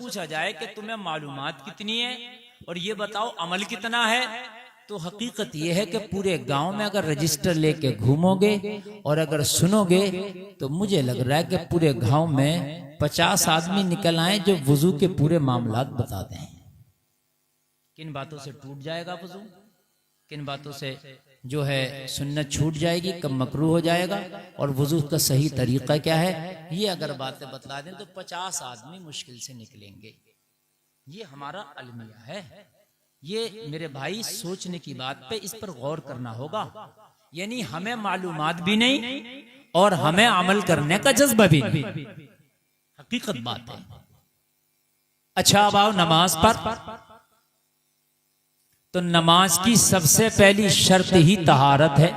पूछा जाए कि तुम्हें मालूमात कितनी है और ये बताओ अमल कितना है, तो हकीकत यह है कि पूरे गांव में अगर रजिस्टर लेके घूमोगे और अगर सुनोगे तो मुझे लग रहा है कि पूरे गांव में 50 आदमी निकल आए जो वुजू के पूरे मामलात बता दें। किन बातों से टूट जाएगा वुजू, किन बातों से जो है सुन्नत छूट जाएगी, कब मकरूह हो जाएगा और वुजू का सही तरीका क्या है, ये अगर बातें बतला दें तो 50 आदमी मुश्किल से निकलेंगे। ये हमारा अलमिया है। ये मेरे भाई सोचने की बात पे इस पर गौर करना होगा। यानी हमें मालूमात भी नहीं और हमें अमल करने का जज्बा भी नहीं। हकीकत बात है। अच्छा अब आओ नमाज पर। तो नमाज की सबसे पहली शर्त ही तहारत है।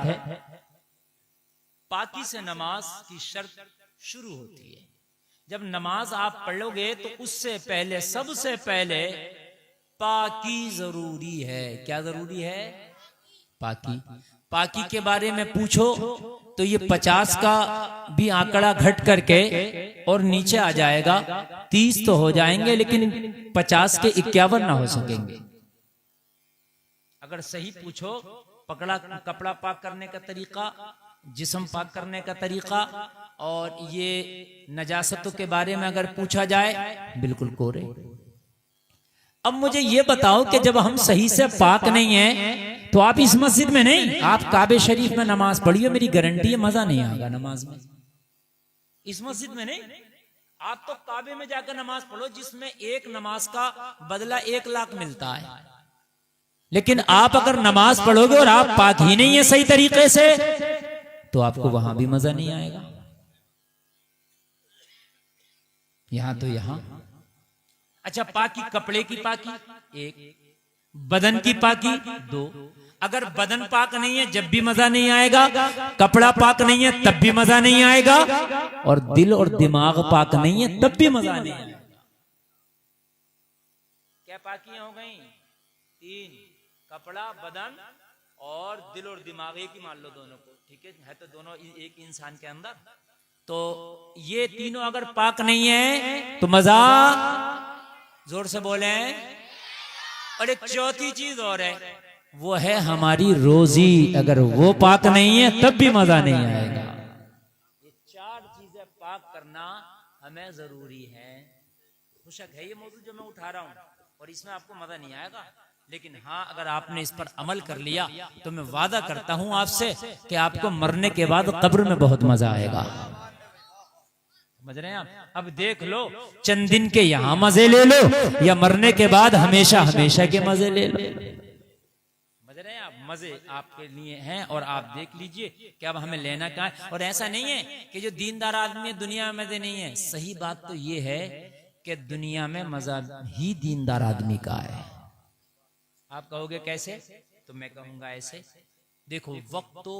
पाकी से नमाज की शर्त शुरू होती है। जब नमाज आप पढ़ोगे तो उससे पहले सबसे पहले पाकी जरूरी है। क्या जरूरी है? पाकी। पाकी के बारे में पूछो तो ये 50 का भी आंकड़ा घट करके और नीचे आ जाएगा। 30 तो हो जाएंगे लेकिन 50 के 51 ना हो सकेंगे। अगर सही पूछो पकड़ा कपड़ा पाक करने का तरीका, जिस्म पाक करने का तरीका और ये नजासतों के बारे में अगर पूछा जाए, बिल्कुल कोरे। अब मुझे ये बताओ कि जब हम सही से पाक नहीं है तो आप इस मस्जिद में नहीं, आप काबे शरीफ में नमाज पढ़िए, मेरी गारंटी है मजा नहीं आएगा नमाज में। इस मस्जिद में नहीं, आप तो काबे में जाकर नमाज पढ़ो जिसमें एक नमाज का बदला 1 लाख मिलता है। लेकिन आप अगर नमाज पढ़ोगे और आप पाक ही नहीं है सही तरीके से तो आपको वहां भी मजा नहीं आएगा। यहां तो यहां। अच्छा, पाकी कपड़े की पाकी 1, बदन की पाकी 2। अगर बदन पाक नहीं है जब भी मजा नहीं आएगा, कपड़ा पाक नहीं है तब भी मजा नहीं आएगा, और दिल और दिमाग पाक नहीं है तब भी मजा नहीं आएगा। क्या पाकियां हो गई? 3, कपड़ा, बदन और दिल और दिमाग। एक ही मान लो दोनों को, ठीक है तो दोनों एक इंसान के अंदर। तो ये तीनों अगर पाक नहीं है तो मजा, जोर से बोले। और एक चौथी चीज और है, वो है हमारी रोजी। अगर वो पाक नहीं है तब भी मजा नहीं आएगा। ये 4 चीजें पाक करना हमें जरूरी है। खुशक है ये मौजूद जो मैं उठा रहा हूं और इसमें आपको मजा नहीं आएगा, लेकिन हाँ अगर आपने इस पर अमल कर लिया तो मैं वादा करता हूं आपसे कि आपको मरने के बाद कब्र में बहुत मजा आएगा। समझ रहे हैं आप? अब देख लो, चंद दिन के यहां मजे ले लो या मरने के बाद हमेशा हमेशा के मजे ले लो। समझ रहे हैं आप? मजे आपके लिए हैं और आप देख लीजिए कि अब हमें लेना क्या है। और ऐसा नहीं है कि जो दीनदार आदमी है दुनिया में मजे नहीं है। सही बात तो ये है कि दुनिया में मजा ही दीनदार आदमी का है। आप कहोगे कैसे? तो मैं कहूंगा ऐसे। देखो, वक्त तो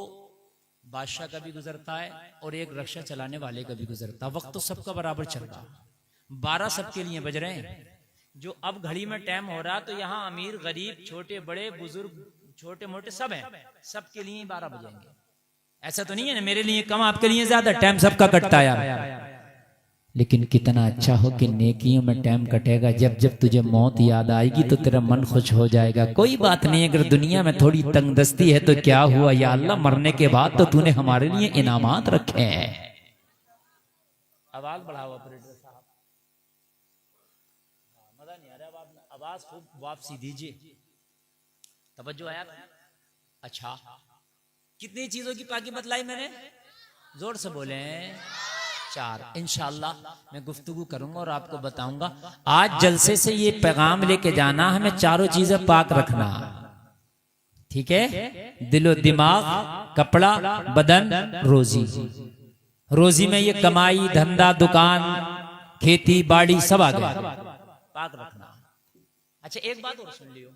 बादशाह का भी गुजरता है और एक रक्षा चलाने वाले का भी गुजरता है। वक्त तो सबका बराबर चल रहा है, 12 सबके लिए बज रहे हैं। जो अब घड़ी में टाइम हो रहा तो यहाँ अमीर गरीब छोटे बड़े बुजुर्ग छोटे मोटे सब हैं, सबके लिए 12 बजेंगे। ऐसा तो नहीं है ना मेरे लिए कम आपके लिए ज्यादा, टाइम सबका कटता है यार। लेकिन कितना अच्छा हो कि नेकियों में टाइम कटेगा। जब जब तुझे मौत याद आएगी तो तेरा मन खुश हो जाएगा। कोई बात नहीं, अगर दुनिया में थोड़ी तंगदस्ती है तो क्या हुआ, या अल्लाह मरने के बाद तो तूने हमारे लिए इनामात रखे हैं। आवाज बढ़ाओ ऑपरेटर साहब, मजा नहीं आ रहा। आवाज खूब वापसी दीजिए, तवज्जो है। अच्छा, कितनी चीजों की पाकी बतलाई मैंने? जोर से बोले। 4। इंशाअल्लाह मैं गुफ्तगू करूंगा और आपको बताऊंगा। आज जलसे से ये पैगाम लेके जाना, हमें चारों चीजें पाक रखना, ठीक है? दिलो दिमाग, कपड़ा, बदन, रोजी। रोजी में ये कमाई धंधा दुकान खेती बाड़ी सब आ गया, पाक रखना। अच्छा, एक बात और सुन लियो।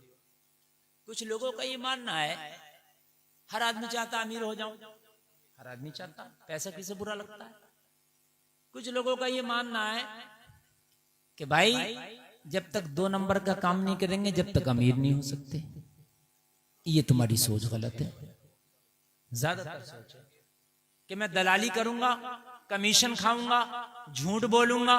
कुछ लोगों का ये मानना है हर आदमी चाहता अमीर हो जाऊं, हर आदमी चाहता, पैसा किसे बुरा लगता है। कुछ लोगों का ये मानना है कि भाई जब तक 2 नंबर का काम नहीं करेंगे जब तक अमीर नहीं हो सकते। ये तुम्हारी सोच गलत है। ज्यादातर सोच है कि मैं दलाली करूंगा कमीशन खाऊंगा, झूठ बोलूंगा,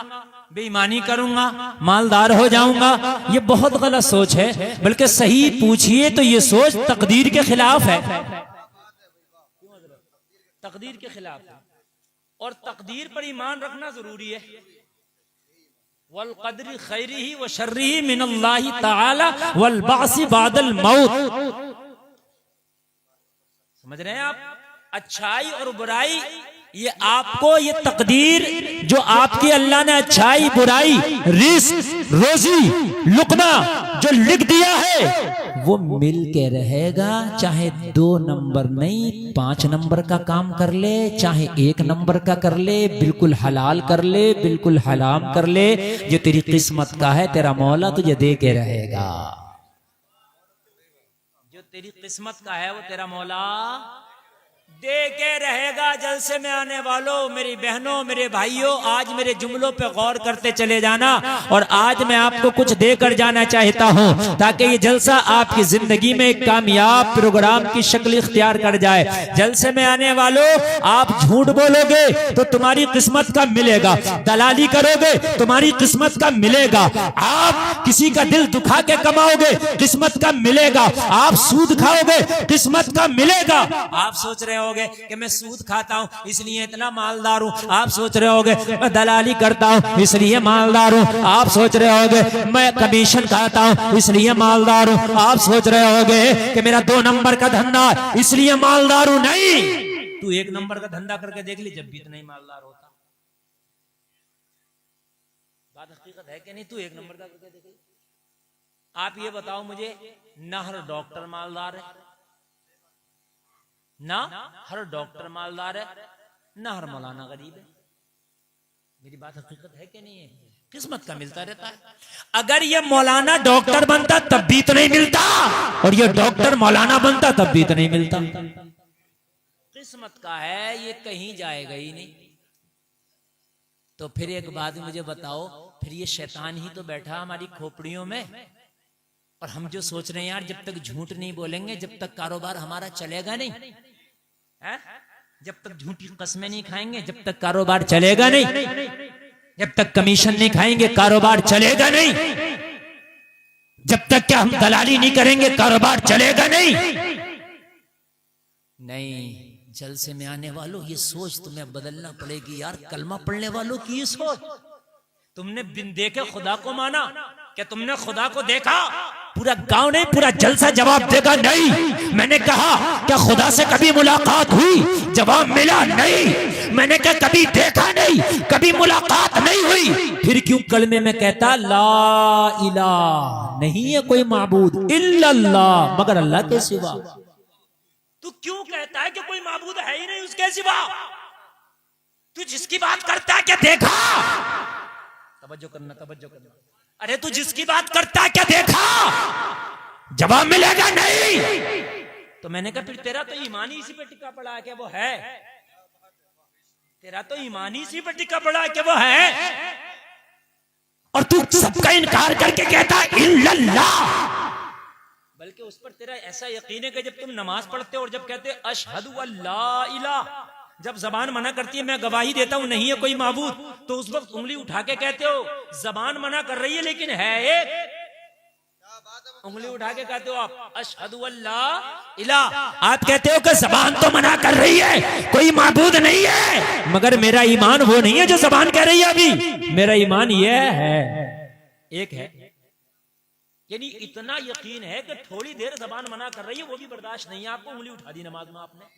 बेईमानी करूंगा, मालदार हो जाऊंगा। ये बहुत गलत सोच है, बल्कि सही पूछिए तो ये सोच तकदीर के खिलाफ है। तकदीर के खिलाफ है और तकदीर पर ईमान रखना जरूरी है। वल क़द्रि खैरिही व शर्रिही मिनल्लाहि तआला वल बासी बादल मौत। समझ रहे हैं आप? अच्छाई और बुराई ये आपको, ये तकदीर जो आपकी अल्लाह ने अच्छाई बुराई रिस्क रोजी लुकमा जो लिख दिया है वो मिल के रहेगा। चाहे 2 नंबर नहीं 5 नंबर का काम कर ले, चाहे 1 नंबर का कर ले, बिल्कुल हलाल कर ले, बिल्कुल हराम कर ले, जो तेरी किस्मत का है तेरा मौला तुझे दे के रहेगा। जो तेरी किस्मत का है वो तेरा मौला दे के रहेगा। जलसे में आने वालों, मेरी बहनों, मेरे भाइयों, आज मेरे जुमलों पे गौर करते चले जाना। और आज मैं आपको कुछ देकर जाना चाहता हूं ताकि ये जलसा आपकी जिंदगी में एक कामयाब प्रोग्राम की शक्ल इख्तियार कर जाए। जलसे में आने वालों, आप झूठ बोलोगे तो तुम्हारी किस्मत का मिलेगा, दलाली करोगे तुम्हारी किस्मत का मिलेगा, आप किसी का दिल दुखा के कमाओगे किस्मत का मिलेगा, आप सूद खाओगे किस्मत का मिलेगा। आप सोच रहे होगे कि मैं सूद खाता हूं इसलिए इतना मालदार हूं, आप सोच रहे होगे मैं दलाली करता हूं इसलिए मालदार हूं, आप सोच रहे होगे मैं कमीशन खाता हूं इसलिए मालदार हूं, आप सोच रहे होगे कि मेरा 2 नंबर का धंधा इसलिए मालदार हूं। नहीं, तू 1 नंबर का धंधा करके देख ली, जब भी इतना ही मालदार होता। बात हकीकत है कि नहीं? तू 1 नंबर का करके देख ली। आप ये बताओ मुझे, ना हर डॉक्टर मालदार है, ना हर डॉक्टर मालदार है, ना हर मौलाना गरीब है। मेरी बात हकीकत है कि नहीं है? किस्मत का मिलता रहता है। अगर ये मौलाना डॉक्टर बनता तब भी तो नहीं मिलता, और ये डॉक्टर मौलाना बनता तब भी तो नहीं मिलता। किस्मत का है, ये कहीं जाएगा ही नहीं। तो फिर एक बात मुझे बताओ, फिर ये शैतान ही तो बैठा हमारी खोपड़ियों में। और हम जो सोच रहे हैं यार, जब तक झूठ नहीं बोलेंगे जब तक कारोबार हमारा चलेगा नहीं है? जब तक झूठी कस्में नहीं खाएंगे जब तक कारोबार चलेगा नहीं, जब तक कमीशन नहीं खाएंगे कारोबार चलेगा नहीं, जब तक क्या हम दलाली नहीं करेंगे कारोबार चलेगा नहीं। नहीं, जलसे में आने वालों ये सोच तुम्हें बदलना पड़ेगी यार। कलमा पढ़ने वालों की ये सोच, तुमने बिन देखे खुदा को माना, क्या तुमने खुदा को देखा? पूरा गांव नहीं पूरा जलसा जवाब देगा नहीं। मैंने कहा क्या खुदा से कभी मुलाकात हुई? जवाब मिला नहीं। मैंने कहा कभी देखा नहीं, कभी मुलाकात नहीं हुई। फिर क्यों कलमे में कहता ला इलाहा, नहीं है कोई माबूद इल्लल्लाह, मगर अल्लाह के सिवा। तू क्यों कहता है कि कोई माबूद है ही नहीं उसके सिवा? तू जिसकी बात करता है क्या देखा? तवज्जो करना, तवज्जो करना। अरे तू जिसकी बात करता है क्या देखा? जवाब मिलेगा नहीं। तो मैंने कहा फिर तेरा तो ईमान ही इसी पे टिका पड़ा है क्या वो है? तेरा तो ईमान ही इसी पे टिका पड़ा है क्या वो है? और तू सबका इनकार करके कहता है इल्लल्लाह। बल्कि उस पर तेरा ऐसा यकीन है कि जब तुम नमाज पढ़ते हो और जब कहते अशहदु अल्ला इलाहा, जब जबान मना करती है मैं गवाही देता हूं नहीं है कोई माबूद, तो उस वक्त उंगली उठा के कहते हो जबान मना कर रही है लेकिन है एक, उंगली उठा के कहते हो आप अशहदु अल्ला इलाहा। आप कहते हो कि जबान तो मना कर रही है कोई माबूद नहीं है, मगर मेरा ईमान वो नहीं है जो जबान कह रही है। अभी मेरा ईमान ये है एक है। यानी इतना यकीन है कि थोड़ी देर जबान मना कर रही है वो भी बर्दाश्त नहीं है आपको, उंगली उठा दी नमाज में आपने।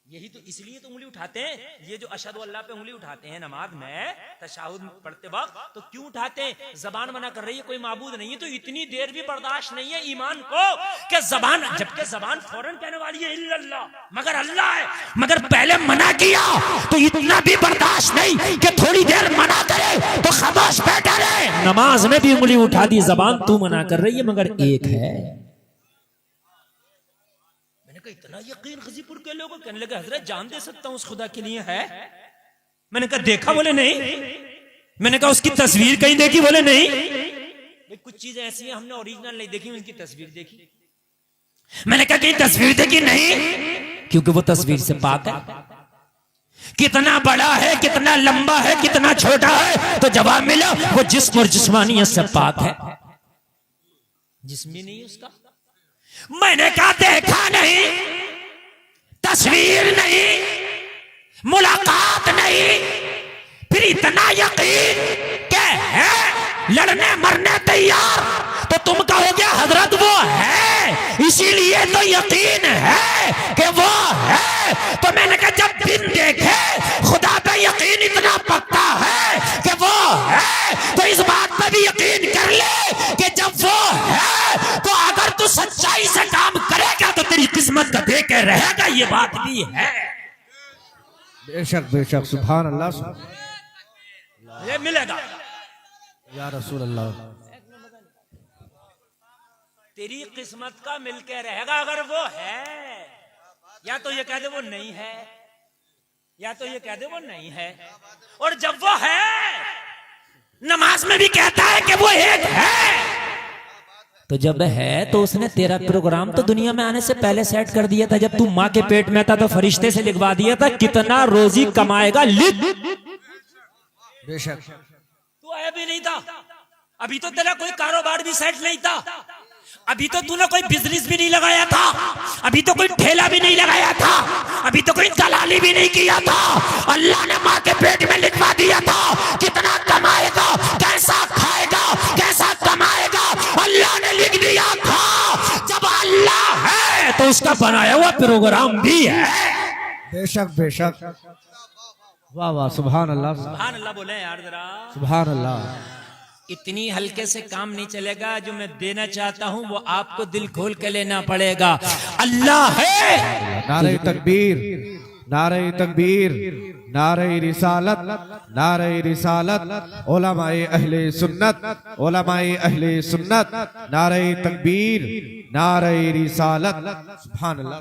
यही तो इसलिए तो उंगली उठाते हैं, ये जो अशहदु अल्लाह पे उंगली उठाते हैं नमाज में तशहुद पढ़ते वक्त, तो क्यों उठाते हैं? जबान मना कर रही है कोई माबूद नहीं है, तो इतनी देर भी बर्दाश्त नहीं है ईमान को कि जबान, जबकि जबान फौरन कहने वाली है इल्लल्लाह, मगर अल्लाह है, मगर पहले मना किया तो इतना भी बर्दाश्त नहीं कि थोड़ी देर मना करे तो खामोश बैठा रहे। नमाज में भी उंगली उठा दी, जबान तू मना कर रही है मगर एक है। इतना यकीन गजीपुर के लोगों कहने लगे हजरत जान दे सकता हूं उस खुदा के लिए है। मैंने कहा देखा? बोले नहीं। मैंने कहा उसकी तस्वीर कहीं देखी? बोले नहीं। कुछ चीजें ऐसी हैं हमने ओरिजिनल नहीं देखी, उनकी तस्वीर देखी। मैंने कहा कहीं तस्वीर देखी? नहीं, क्योंकि वो तस्वीर से पाक है। कितना बड़ा है, कितना लंबा है, कितना छोटा है, तो जवाब मिला वो जिस्म और जिस्मानियत से पाक है। जिस्मी नहीं उसका। मैंने कहा देखा नहीं, तस्वीर नहीं, मुलाकात नहीं, फिर इतना यकीन के है लड़ने मरने तैयार, तो तुम कहोगे हजरत वो है इसीलिए तो यकीन है कि वो है। तो मैंने कहा जब दिन देखे खुदा पे यकीन इतना पक्का है कि वो है, तो इस बात पे भी यकीन कर ले कि जब वो है तो अगर तू सच्चाई से काम करेगा तो तेरी किस्मत का दे के रहेगा, ये बात भी है। बेशक बेशक, सुभान अल्लाह, ये मिलेगा या रसूल अल्लाह। तेरी किस्मत का मिलके रहेगा अगर वो है। या तो ये कह दे वो नहीं है, या तो ये कह दे वो नहीं है। और जब वो है, नमाज में भी कहता है कि वो एक है, तो जब है तो उसने तेरा प्रोग्राम तो दुनिया में आने से पहले सेट कर दिया था। जब तू माँ के पेट में था तो फरिश्ते से लिखवा दिया था कितना रोजी कमाएगा, लिख। बेशक तू आया भी नहीं था, अभी तो तेरा कोई कारोबार भी सेट नहीं था, अभी तो तूने कोई बिजनेस भी नहीं लगाया था, अभी तो कोई ठेला भी नहीं लगाया था, अभी तो कोई दलाली भी नहीं किया था। अल्लाह ने माँ के पेट में लिखवा दिया था कितना कमाएगा, कैसा खाएगा, कैसा कमाएगा, अल्लाह ने लिख दिया था। जब अल्लाह है तो उसका बनाया हुआ प्रोग्राम भी है। बेशक बेशक, वाह वाह, सुभान अल्लाह, सुभान अल्लाह बोले यार जरा। सुभान अल्लाह। इतनी हल्के से काम नहीं चलेगा। जो मैं देना चाहता हूँ वो आपको दिल खोल के लेना पड़ेगा। अल्लाह है। नारे तकबीर, नारे तकबीर, नारे रिसालत, नारे रिसालत, उलमाए अहले सुन्नत, उलमाए अहले सुन्नत, नारे तकबीर, नारे रिसालत, सुभान अल्लाह।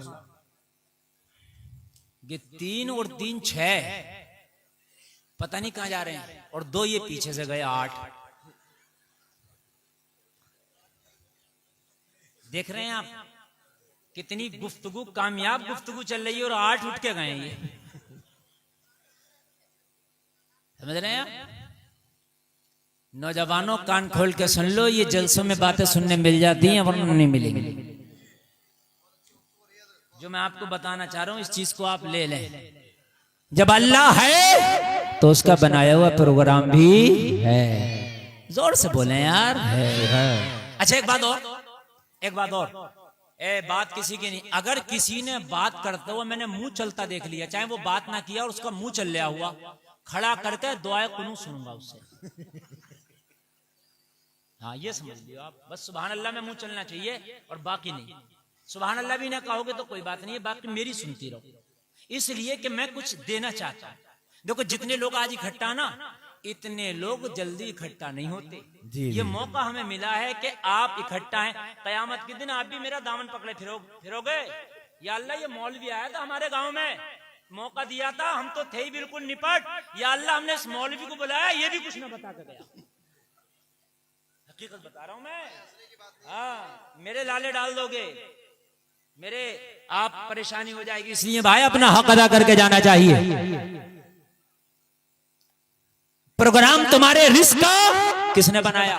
ये 3 और 3 6, पता नहीं कहां जा रहे हैं, और 2 ये पीछे से गए 8। देख रहे हैं आप कितनी गुफ्तगू, कामयाब गुफ्तगू चल रही है, और 8 उठ के गए ये। समझ रहे हैं आप? नौजवानों कान खोल के सुन लो, ये जलसों में बातें सुनने मिल जाती हैं वरना नहीं मिलेंगी। जो मैं आपको बताना चाह रहा हूं इस चीज को आप ले लें। जब अल्लाह है तो उसका बनाया हुआ प्रोग्राम भी है। जोर से बोले यार। है। अच्छा एक बात और, एक बात और, बात किसी की नहीं। अगर किसी ने बात करते हुए मैंने मुंह चलता देख लिया, चाहे वो बात ना किया और उसका मुंह चल लिया हुआ, खड़ा करके दुआए कुनूत सुनूंगा उससे। हाँ ये समझ लियो आप, बस सुभान अल्लाह में मुंह चलना चाहिए और बाकी नहीं। सुभान अल्लाह भी ना कहोगे तो कोई बात नहीं है, बाकी मेरी सुनती रहो, इसलिए कि मैं कुछ देना चाहता हूं। देखो जितने लोग आज इकट्ठा ना, इतने लोग जल्दी इकट्ठा नहीं होते। ये मौका हमें मिला है कि आप इकट्ठा हैं। कयामत के दिन आप भी मेरा दामन पकड़े फिरोगे। या अल्लाह ये मौलवी आया था हमारे गांव में, मौका दिया था, हम तो थे ही बिल्कुल निपट। या अल्लाह हमने इस मौलवी को बुलाया, ये भी कुछ ना बता के गया। हकीकत बता रहा हूं मैं। हाँ मेरे लाले डाल दोगे, मेरे आप परेशानी हो जाएगी, इसलिए भाई अपना हक अदा करके जाना चाहिए। प्रोग्राम तुम्हारे रिस्क का किसने बनाया?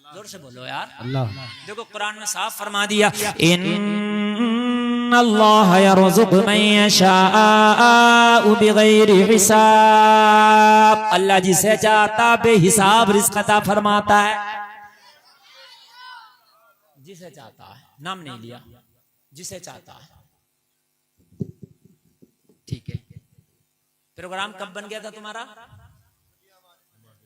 जोर से बोलो यार। अल्लाह। देखो कुरान में साफ फरमा दिया, इन्नल्लाह यरज़ुक़ु मन यशाअ बिगैरि हिसाब। अल्लाह जिसे चाहता बेहिसाब रिस्क अता फरमाता है। जिसे चाहता है, नाम नहीं लिया, जिसे चाहता है। ठीक है, प्रोग्राम कब बन गया था तुम्हारा?